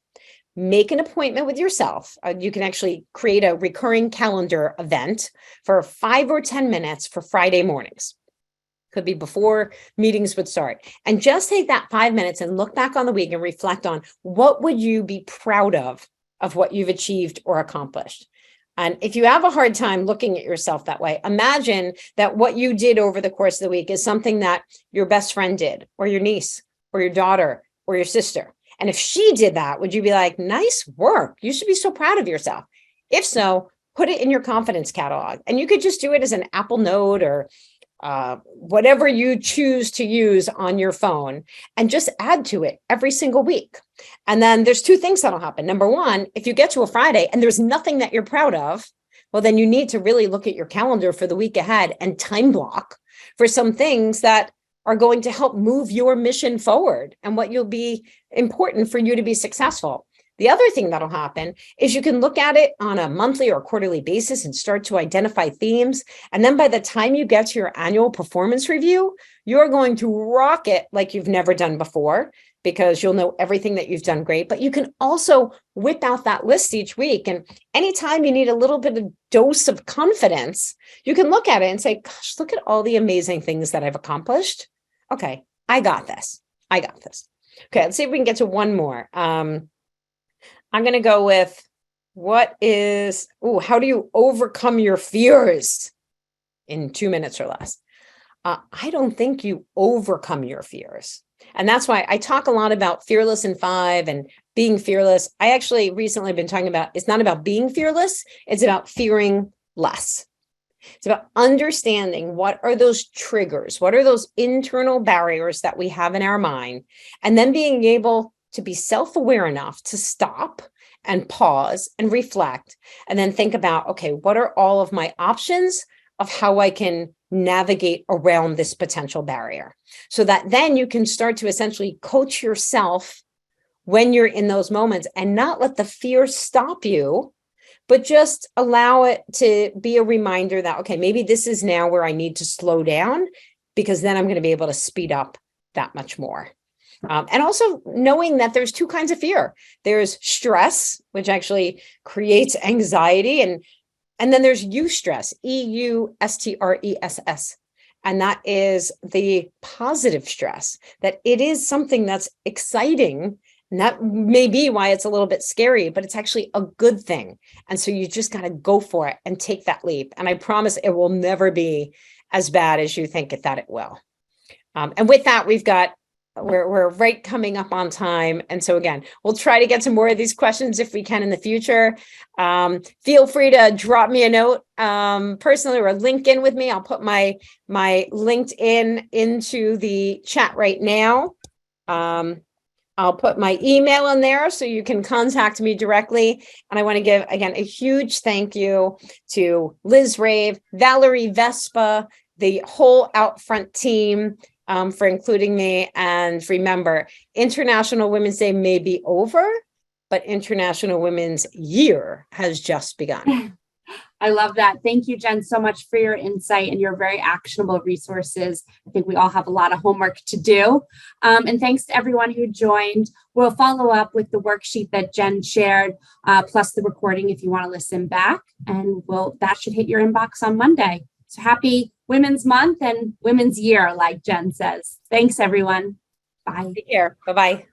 make an appointment with yourself. You can actually create a recurring calendar event for 5 or 10 minutes for Friday mornings. Could be before meetings would start. And just take that 5 minutes and look back on the week and reflect on what would you be proud of what you've achieved or accomplished. And if you have a hard time looking at yourself that way, imagine that what you did over the course of the week is something that your best friend did, or your niece, or your daughter, or your sister. And if she did that, would you be like, nice work? You should be so proud of yourself. If so, put it in your confidence catalog. And you could just do it as an Apple Note or whatever you choose to use on your phone, and just add to it every single week. And then there's two things that'll happen. Number one, if you get to a Friday and there's nothing that you're proud of, well, then you need to really look at your calendar for the week ahead and time block for some things that are going to help move your mission forward and what you'll be important for you to be successful. The other thing that'll happen is you can look at it on a monthly or quarterly basis and start to identify themes. And then by the time you get to your annual performance review, you're going to rock it like you've never done before, because you'll know everything that you've done great. But you can also whip out that list each week. And anytime you need a little bit of dose of confidence, you can look at it and say, gosh, look at all the amazing things that I've accomplished. Okay, I got this. Okay, let's see if we can get to one more. I'm going to go with how do you overcome your fears in 2 minutes or less? I don't think you overcome your fears. And that's why I talk a lot about fearless in 5 and being fearless. I actually recently been talking about, it's not about being fearless, it's about fearing less. It's about understanding what are those triggers, what are those internal barriers that we have in our mind, and then being able to be self-aware enough to stop and pause and reflect, and then think about, okay, what are all of my options of how I can navigate around this potential barrier, so that then you can start to essentially coach yourself when you're in those moments and not let the fear stop you, but just allow it to be a reminder that, okay, maybe this is now where I need to slow down, because then I'm going to be able to speed up that much more. And also knowing that there's two kinds of fear. There's stress, which actually creates anxiety, and then there's eustress, EUSTRESS. And that is the positive stress, that it is something that's exciting And that may be why it's a little bit scary, but it's actually a good thing. And so you just got to go for it and take that leap. And I promise it will never be as bad as you think that it will. And with that, we're right coming up on time. And so again, we'll try to get some more of these questions if we can in the future. Feel free to drop me a note personally or link in with me. I'll put my LinkedIn into the chat right now. I'll put my email in there so you can contact me directly. And I want to give, again, a huge thank you to Liz Rave, Valerie Vespa, the whole OUTFRONT team, for including me. And remember, International Women's Day may be over, but International Women's Year has just begun. I love that. Thank you, Jenn, so much for your insight and your very actionable resources. I think we all have a lot of homework to do. And thanks to everyone who joined. We'll follow up with the worksheet that Jenn shared, plus the recording if you want to listen back. And that should hit your inbox on Monday. So happy Women's Month and Women's Year, like Jenn says. Thanks, everyone. Bye. Take care. Bye-bye.